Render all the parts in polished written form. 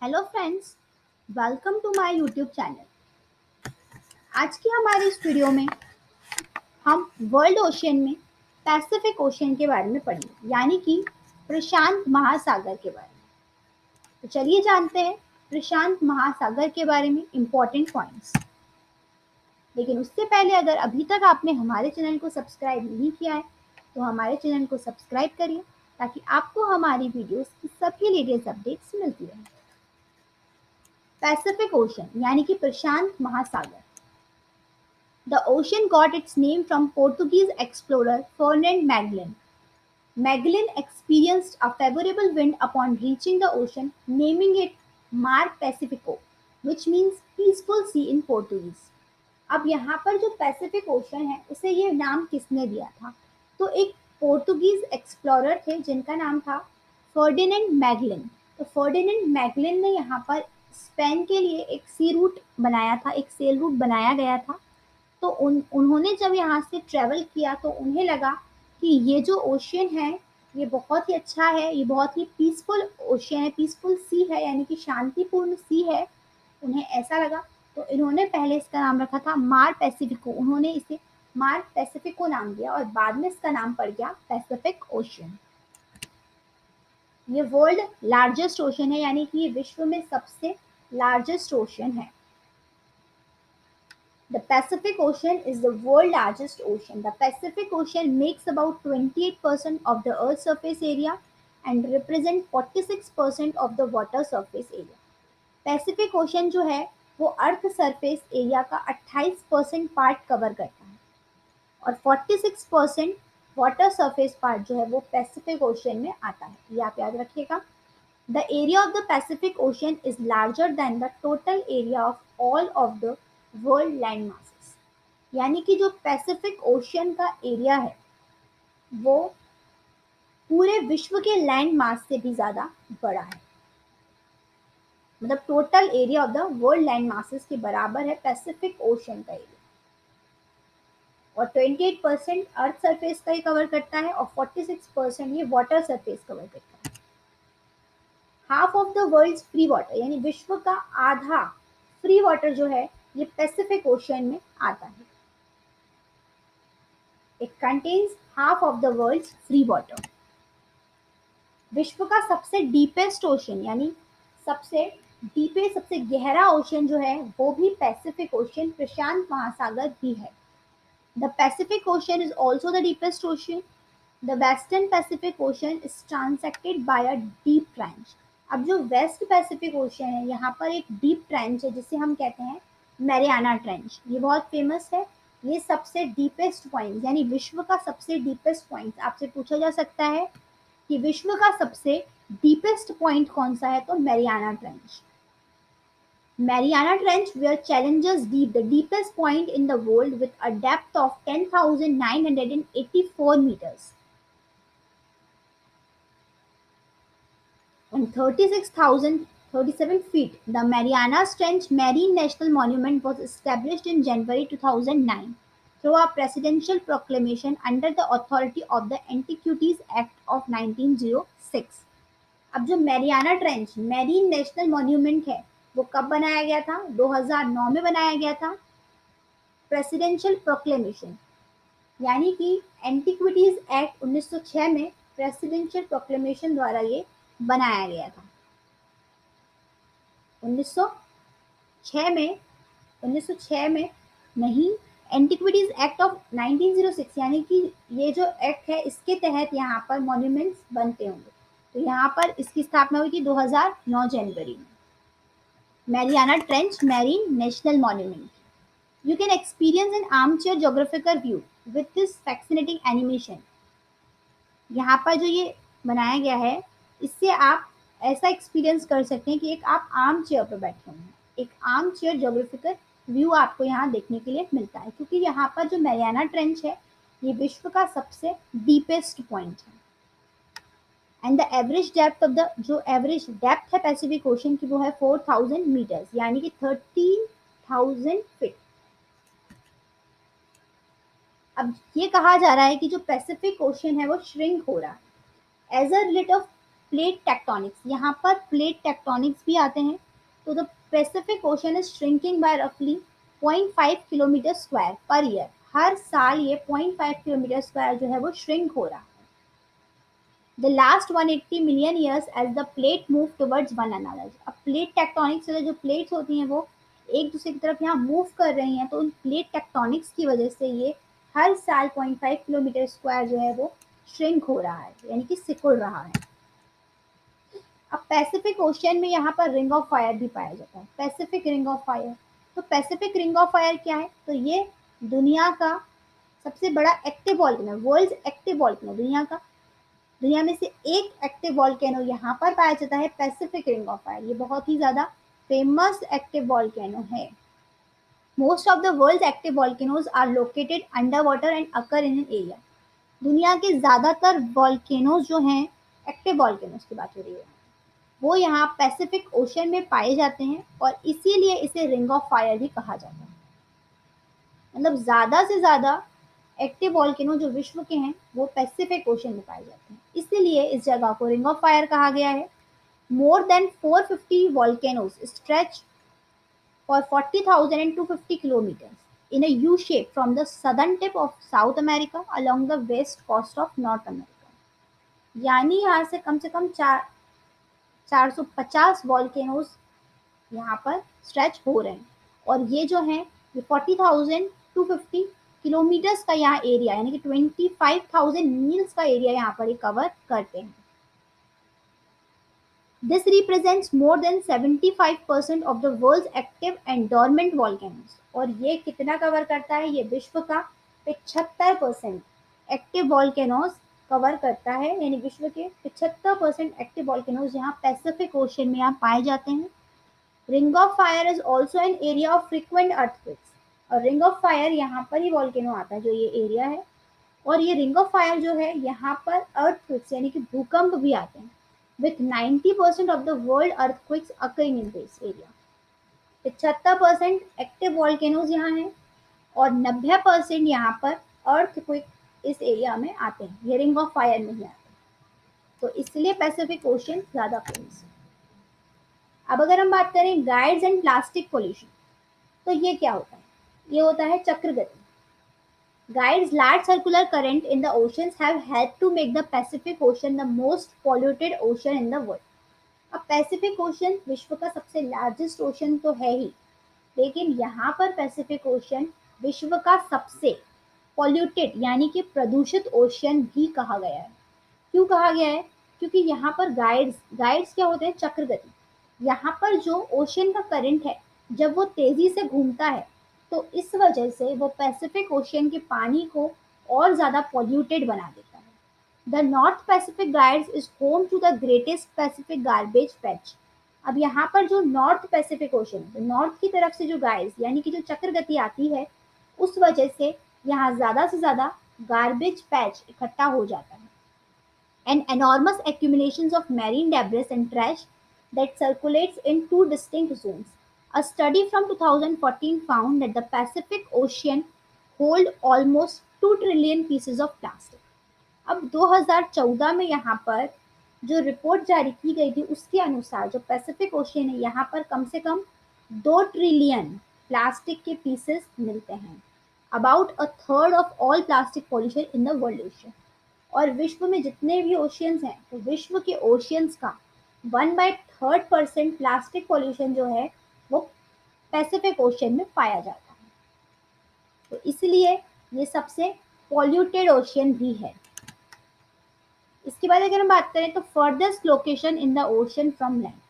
Hello friends, welcome to my YouTube channel. आज की हमारी इस वीडियो में हम वर्ल्ड ओशियन में पैसिफिक ओशियन के बारे में पढ़ेंगे, यानी कि प्रशांत महासागर के बारे में। तो चलिए जानते हैं प्रशांत महासागर के बारे में इम्पोर्टेंट पॉइंट्स। लेकिन उससे पहले अगर अभी तक आपने हमारे चैनल को सब्सक्राइब नहीं किया है तो हमारे चैनल को सब्सक्राइब करिए ताकि आपको हमारी वीडियोस की सभी लेटेस्ट अपडेट्स मिलती रहें। पैसिफिक ओशन यानी कि प्रशांत महासागर। The ocean got its name from Portuguese explorer Fernand Magellan. Magellan experienced a favorable wind upon reaching the ocean, naming it Mar Pacifico, which means peaceful sea in Portuguese. अब यहाँ पर जो Pacific ocean है उसे ये नाम किसने दिया था? तो एक पोर्टुगीज एक्सप्लोरर थे जिनका नाम था फर्डिनेंड मैगलन। तो फर्डिनेंड मैगलन ने यहाँ पर स्पेन के लिए एक सी रूट बनाया था, एक सेल रूट बनाया गया था। तो उन्होंने जब यहाँ से ट्रेवल किया तो उन्हें लगा कि ये जो ओशियन है ये बहुत ही अच्छा है, ये बहुत ही पीसफुल ओशियन है, पीसफुल सी है, यानी कि शांतिपूर्ण सी है। उन्हें ऐसा लगा तो इन्होंने पहले इसका नाम रखा था मार पैसिफिको। उन्होंने इसे मार पैसिफिको नाम दिया और बाद में इसका नाम पड़ गया पैसिफिक ओशियन। ये वर्ल्ड लार्जेस्ट ओशियन है, यानी कि ये विश्व में सबसे लार्जेस्ट ओशियन है। The Pacific Ocean is the world's largest ocean. The Pacific Ocean makes about 28% of the Earth's surface area and represents 46% of the water surface area. Pacific Ocean जो है वो अर्थ सरफेस एरिया का 28% part cover करता है और 46% water surface part जो है वो पैसिफिक ओशियन में आता है। ये आप याद रखिएगा। The area of the Pacific Ocean is larger than the total area of all of the world land masses. यानी कि जो पैसिफिक ओशियन का एरिया है वो पूरे विश्व के लैंड मास से भी ज्यादा बड़ा है। मतलब total area of the world land masses के बराबर है पैसिफिक ओशियन का एरिया। और 28% अर्थ सरफेस का ही कवर करता है और 46% ये वाटर सरफेस कवर करता है। Half of the world's free water, यानी विश्व का आधा फ्री वाटर जो है ये पैसिफिक ओशियन में आता है। It contains half of the world's free water. विश्व का सबसे डीपेस्ट ओशन यानी सबसे डीपेस्ट, सबसे गहरा ओशन जो है वो भी पैसिफिक ओशन, प्रशांत महासागर भी है। The Pacific ocean is also the deepest ocean. The western Pacific ocean is transected by a deep trench. अब जो वेस्ट पैसिफिक ओशन है यहाँ पर एक डीप ट्रेंच है जिसे हम कहते हैं मैरियाना ट्रेंच। ये बहुत फेमस है। ये सबसे डीपेस्ट पॉइंट यानी विश्व का सबसे डीपेस्ट पॉइंट आपसे पूछा जा सकता है कि विश्व का सबसे डीपेस्ट पॉइंट कौन सा है, तो Mariana trench. Mariana trench where challenges deep, the deepest point in the world with a depth of 10,984 meters and 36,037 feet. The Marianas Trench Marine National Monument was established in January 2009 through a presidential proclamation under the authority of the Antiquities Act of 1906. अब जो Mariana trench marine national monument है वो कब बनाया गया था? 2009 में बनाया गया था। प्रेसिडेंशियल प्रोक्लेमेशन यानी कि एंटिक्विटीज एक्ट 1906 में प्रेसिडेंशियल प्रोक्लेमेशन द्वारा ये बनाया गया था। 1906 में 1906 में नहीं, एंटिक्विटीज एक्ट ऑफ 1906 यानी कि ये जो एक्ट है इसके तहत यहाँ पर मॉन्यूमेंट्स बनते होंगे। तो यहाँ पर इसकी स्थापना हुई थी 2009 जनवरी में। Mariana trench marine national monument. You can experience an armchair geographical view with this fascinating animation. यहाँ पर जो ये बनाया गया है इससे आप ऐसा एक्सपीरियंस कर सकते हैं कि एक आप आर्म चेयर पर बैठे हुए हैं। एक आर्म चेयर जोग्राफिकल व्यू आपको यहाँ देखने के लिए मिलता है क्योंकि यहाँ पर जो मैरियाना ट्रेंच है ये विश्व का सबसे डीपेस्ट पॉइंट है। And the average depth of the, जो एवरेज डेप्थ है पैसिफिक ओशन की वो है 4000 मीटर्स यानी कि 13,000 फीट। अब ये कहा जा रहा है कि जो पैसिफिक ओशन है वो श्रिंक हो रहा है as a result of plate tectonics, यहाँ पर प्लेट टेक्टोनिक्स भी आते हैं। तो the Pacific ocean is shrinking by रफली 0.5 किलोमीटर स्क्वायर पर ईयर। हर साल ये 0.5 किलोमीटर स्क्वायर जो है वो श्रिंक हो रहा है। The last 180 million years as the plate move towards one another. अब प्लेट टेक्टोनिक्स से जो प्लेट्स होती हैं वो एक दूसरे की तरफ यहाँ मूव कर रही हैं, तो उन प्लेट टेक्टोनिक्स की वजह से ये हर साल 0.5 किलोमीटर स्क्वायर जो है वो श्रिंक हो रहा है, यानी कि सिकुड़ रहा है। अब पैसिफिक ओशियन में यहाँ पर रिंग ऑफ फायर भी पाया जाता है, पैसिफिक रिंग ऑफ फायर। तो पैसिफिक रिंग ऑफ फायर क्या है? तो ये दुनिया का सबसे बड़ा active volcano, world active volcano, दुनिया में से एक एक्टिव वॉल्केनो यहाँ पर पाया जाता है, पैसिफिक रिंग ऑफ फायर। ये बहुत ही ज्यादा फेमस एक्टिव वॉल्केनो है। Most of the world active volcanoes are located under water and occur in an area. दुनिया के ज्यादातर वॉल्केनोज जो हैं, एक्टिव वॉल्केनोज की बात हो रही है, वो यहाँ पैसिफिक ओशन में पाए जाते हैं और इसीलिए इसे रिंग ऑफ फायर भी कहा जाता है। मतलब ज्यादा से ज्यादा एक्टिव वॉल्केनो जो विश्व के हैं वो पैसिफिक ओशन में पाए जाते हैं, इसीलिए इस जगह को रिंग ऑफ फायर कहा गया है। More than 450 volcanoes stretch for 40,000 and 250 kilometers in a U shape from the southern tip of South America along the west coast of North America। यानी यहाँ से कम 450 वॉल्केनोज यहाँ पर स्ट्रेच हो रहे हैं, और ये जो है ये 40,250 किलोमीटर्स का यहाँ एरिया, यानी कि 25,000 मील्स का एरिया यहाँ पर ये कवर करते हैं। This represents more than 75% of the world's active and dormant volcanoes। और ये कितना कवर करता है? ये विश्व का 75% एक्टिव वॉल्केनोज कवर करता है, यानी विश्व के 75% एक्टिव वॉल्केनोज यहाँ पैसिफिक ओशन में यहाँ पाए जाते हैं। Ring of fire is also an area of frequent earthquakes. और रिंग ऑफ फायर यहाँ पर ही वॉल्केनो आता है, जो ये एरिया है, और ये रिंग ऑफ फायर जो है यहाँ पर अर्थक्वेक्स यानी कि भूकंप भी आते हैं। With 90% of the world earthquakes occurring in this area। 75% active volcanoes यहाँ हैं और 90% यहाँ पर अर्थक्वेक इस एरिया में आते हैं, ये रिंग ऑफ फायर नहीं आते, तो इसलिए पैसिफिक ओशन ज्यादा फेमस है। अब अगर हम बात करें गाइड्स एंड प्लास्टिक पोल्यूशन, तो ये क्या होता है? ये होता है चक्रगति। Guides, large circular current in the oceans have helped to make the Pacific Ocean the most polluted ocean in the world। अब पैसिफिक ओशन विश्व का सबसे लार्जेस्ट ओशन तो है ही, लेकिन यहाँ पर पैसिफिक ओशन विश्व का सबसे पॉल्यूटेड यानी कि प्रदूषित ओशन भी कहा गया है। क्यों कहा गया है? क्योंकि यहाँ पर गाइड्स क्या होते हैं? चक्रगति। यहाँ पर जो ओशन का करंट है, जब वो तेजी से घूमता है, तो इस वजह से वो पैसिफिक ओशन के पानी को और ज्यादा पॉल्यूटेड बना देता है। The north Pacific guides is home to the greatest Pacific garbage patch. अब यहाँ पर जो नॉर्थ पैसिफिक ओशन है, नॉर्थ की तरफ से जो गाइड्स यानी कि जो चक्रगति आती है, उस वजह से यहाँ ज्यादा से ज्यादा गार्बेज पैच इकट्ठा हो जाता है। And enormous accumulations of marine debris and trash that circulates in two distinct zones। A study from 2014 found that the Pacific Ocean hold almost 2 trillion pieces of plastic। अब 2014 में यहाँ पर जो रिपोर्ट जारी की गई थी, उसके अनुसार जो पैसिफिक ओशियन है, यहाँ पर कम से कम 2 ट्रिलियन प्लास्टिक के पीसेस मिलते हैं। About a third of all plastic pollution in the world ocean. और विश्व में जितने भी ओशियंस हैं, तो विश्व के ओशियंस का 1/3% प्लास्टिक पॉल्यूशन जो है वो पैसिफिक ओशियन में पाया जाता है, तो इसलिए ये सबसे पॉल्यूटेड ओशियन भी है। इसके बाद अगर हम बात करें तो farthest location in the ocean from land.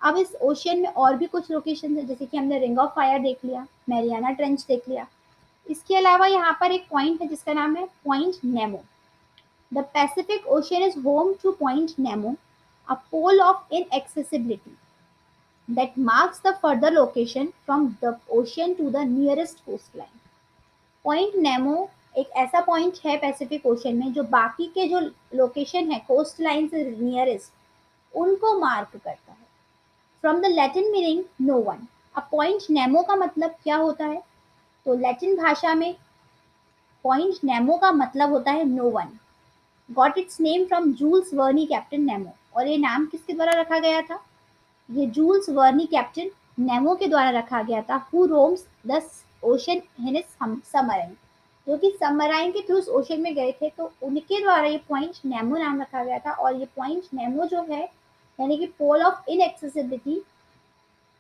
अब इस ओशियन में और भी कुछ लोकेशन है, जैसे कि हमने रिंग ऑफ फायर देख लिया, मैरियाना ट्रेंच देख लिया। इसके अलावा यहाँ पर एक पॉइंट है जिसका नाम है point Nemo. The Pacific ocean is home to point Nemo, a pole of inaccessibility that marks the further location from the ocean to the nearest coastline। Point Nemo एक ऐसा पॉइंट है पैसिफिक ओशन में जो बाकी के जो location है coast line से नियरेस्ट उनको मार्क करता है। From the Latin meaning no one. अब पॉइंट नेमो का मतलब क्या होता है? तो लैटिन भाषा में पॉइंट नेमो का मतलब होता है no one. Got its name from Jules Verne captain Nemo. और ये नाम किसके द्वारा रखा गया था? ये जूल्स वर्नी कैप्टन नेमो के द्वारा रखा गया था, who roams the ocean in his submarine, जो कि सबमरीन के थ्रू उस ओशन में गए थे, तो उनके द्वारा ये पॉइंट नेमो नाम रखा गया था। और ये पॉइंट नेमो जो है, यानी कि पोल ऑफ इनएक्सेसिबिलिटी,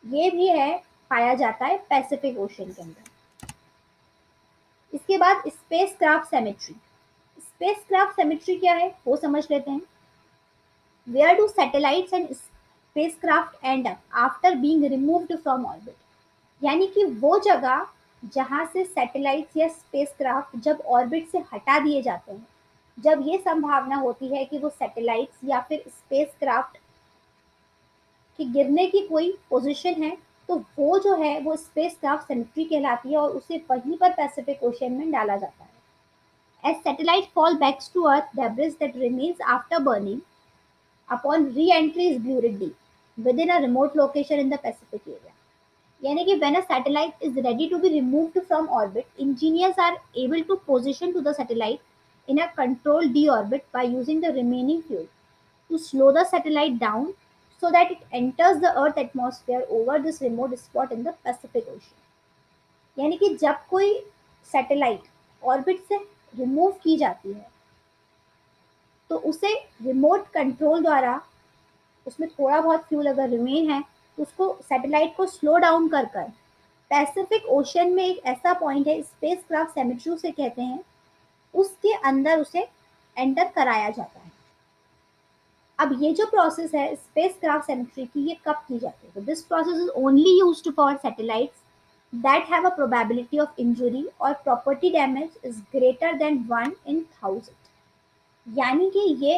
ये भी है, पाया जाता है पैसिफिक ओशन के अंदर। इसके बाद spacecraft cemetery. Spacecraft cemetery क्या है वो समझ लेते हैं। Where do satellites and spacecraft end up after being removed from orbit, यानी कि वो जगह जहां से सैटेलाइट्स या स्पेसक्राफ्ट जब ऑर्बिट से हटा दिए जाते हैं, जब ये संभावना होती है कि वो सैटेलाइट्स या फिर स्पेसक्राफ्ट कि गिरने की कोई पोजीशन है, तो वो जो है वो स्पेसक्राफ्ट सेमेट्री कहलाती है और उसे वहीं पर पैसिफिक ओशन में डाला जाता है। As satellite fall backs to earth, debris that remains after burning upon re entry is buried deep within a remote location in the Pacific area, यानी कि when a satellite is ready to be removed from orbit, engineers are able to position to the satellite in a controlled deorbit by using the remaining fuel to slow the satellite down so that it enters the earth atmosphere over this remote spot in the Pacific Ocean। यानी कि जब कोई satellite orbit से remove की जाती है, तो उसे रिमोट कंट्रोल द्वारा, उसमें थोड़ा बहुत फ्यूल अगर रिमेन है, तो उसको सैटेलाइट को स्लो डाउन कर कर पैसिफिक ओशन में एक ऐसा पॉइंट है, स्पेस क्राफ्ट सेमेट्री उसे कहते हैं, उसके अंदर उसे एंटर कराया जाता है। अब ये जो प्रोसेस है स्पेस क्राफ्ट सेमेट्री की, ये कब की जाती है? तो this process is only used for satellites that have a probability of injury or property damage is greater than 1 in 1000। यानी कि ये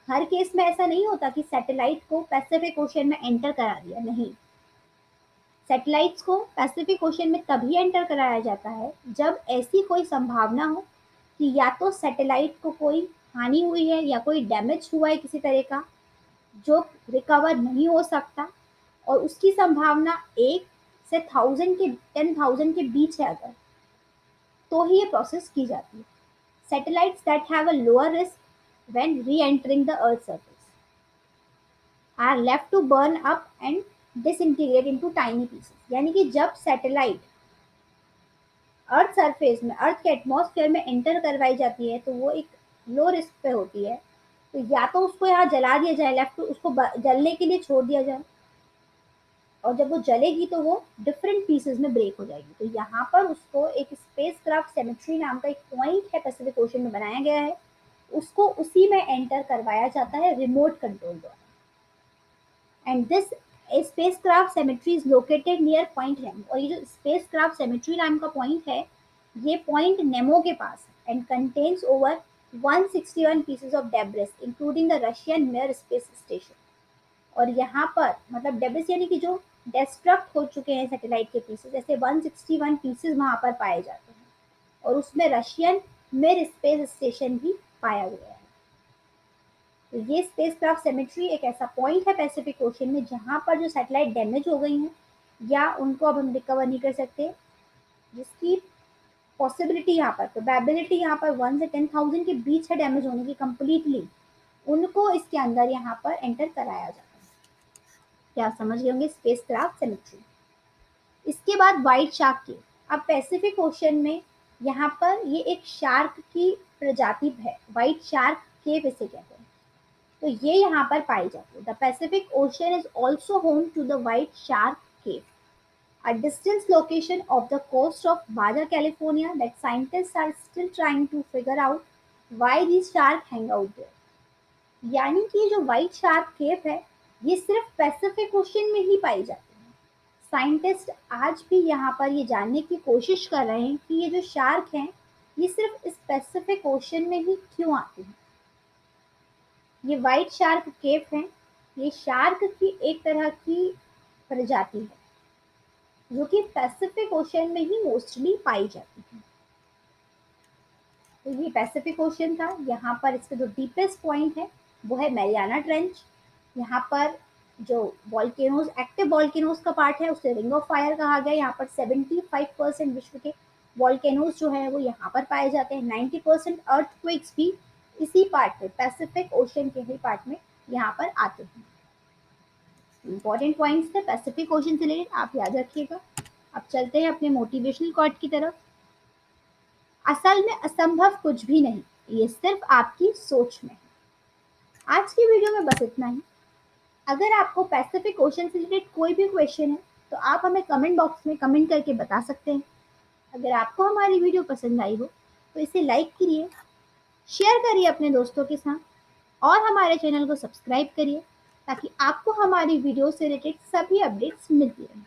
हर केस में ऐसा नहीं होता कि सैटेलाइट को पैसिफिक ओशन में एंटर करा दिया, नहीं। सैटेलाइट्स को पैसिफिक ओशन में तभी एंटर कराया जाता है जब ऐसी कोई संभावना हो कि या तो सैटेलाइट को कोई हानि हुई है या कोई डैमेज हुआ है किसी तरह का, जो रिकवर नहीं हो सकता, और उसकी संभावना 1 से 1000 के बीच है अगर, तो ही ये प्रोसेस की जाती है। Satellites that have a lower risk when re entering the earth surface are left to burn up and disintegrate into tiny pieces, यानी कि जब सैटेलाइट अर्थ सरफेस में, अर्थ के एटमॉस्फेयर में एंटर करवाई जाती है, तो वो एक लो रिस्क पे होती है, तो या तो उसको यहाँ जला दिया जाए, लेफ्ट उसको जलने के लिए छोड़ दिया जाए, और जब वो जलेगी तो वो डिफरेंट पीसेस में ब्रेक हो जाएगी। तो यहाँ पर उसको एक स्पेस क्राफ्ट सेमेट्री नाम का एक पॉइंट है पैसिफिक ओशन में बनाया गया है, उसको उसी में एंटर करवाया जाता है रिमोट कंट्रोल द्वारा। And this spacecraft cemetery is located near point Nemo, और ये जो स्पेसक्राफ्ट सेमेट्री नाम का पॉइंट है, ये पॉइंट नेमो के पास है and contains over 161 pieces of debris including the Russian मिर स्पेस स्टेशन। और यहाँ पर मतलब डेब्रिस यानी कि जो डिस्ट्रक्ट हो चुके हैं सैटेलाइट के पीसेस, ऐसे 161 पीसेस वहाँ पर पाए जाते हैं, और उसमें रशियन मिर स्पेस स्टेशन भी पाया गया है। तो ये स्पेसक्राफ्ट सेमेट्री एक ऐसा पॉइंट है पैसिफिक ओशन में जहाँ पर जो सैटेलाइट डैमेज हो गई हैं या उनको अब हम रिकवर नहीं कर सकते, जिसकी पॉसिबिलिटी यहाँ पर, प्रोबेबिलिटी यहाँ पर 1 से 10,000 के बीच है डैमेज होने की कंप्लीटली, उनको इसके अंदर यहाँ पर एंटर कराया जाता है। क्या समझ गए होंगे स्पेसक्राफ्ट सेमेट्री। इसके बाद व्हाइट शार्क केव। अब पैसिफिक ओशन में यहाँ पर ये एक शार्क की प्रजाति है, व्हाइट शार्क केव इसे कहते हैं, तो ये यहाँ पर पाई जाती है। The Pacific ocean is also home to the white shark cave, a distant location of the coast of Baja California that scientists are still trying to figure out why these sharks hang out there। यानी कि जो white shark केव है, ये सिर्फ Pacific ocean में ही पाई जाती है। Scientist आज भी यहाँ पर ये जानने की कोशिश कर रहे हैं कि ये जो शार्क हैं, ये सिर्फ इस पैसिफिक ओशन में ही क्यों आते हैं। ये व्हाइट शार्क केव है, ये शार्क की एक तरह की प्रजाति है जो कि पैसिफिक ओशन में ही मोस्टली पाई जाती है। तो ये पैसिफिक ओशन था। यहाँ पर इसका जो डीपेस्ट पॉइंट है वो है मैरियाना ट्रेंच। यहाँ पर जो वॉल्केनोज, एक्टिव वॉल्केनोज का पार्ट है उसे रिंग ऑफ फायर कहा गया। यहाँ पर 75% विश्व के वॉल्केनोज जो है वो यहाँ पर पाए जाते हैं। 90% अर्थक्वेक्स भी इसी पार्ट में, पैसिफिक ओशन के ही पार्ट में यहाँ पर आते हैं। इंपॉर्टेंट पॉइंट्स थे पैसिफिक ओशन से रिलेटेड, आप याद रखिएगा। अब चलते हैं अपने मोटिवेशनल कोट की तरफ। असल में असंभव कुछ भी नहीं, ये सिर्फ आपकी सोच में है। आज की वीडियो में बस इतना ही। अगर आपको पैसिफिक ओशन से रिलेटेड कोई भी क्वेश्चन है तो आप हमें कमेंट बॉक्स में कमेंट करके बता सकते हैं। अगर आपको हमारी वीडियो पसंद आई हो तो इसे लाइक करिए, शेयर करिए अपने दोस्तों के साथ और हमारे चैनल को सब्सक्राइब करिए ताकि आपको हमारी वीडियो से रिलेटेड सभी अपडेट्स मिलती रहें।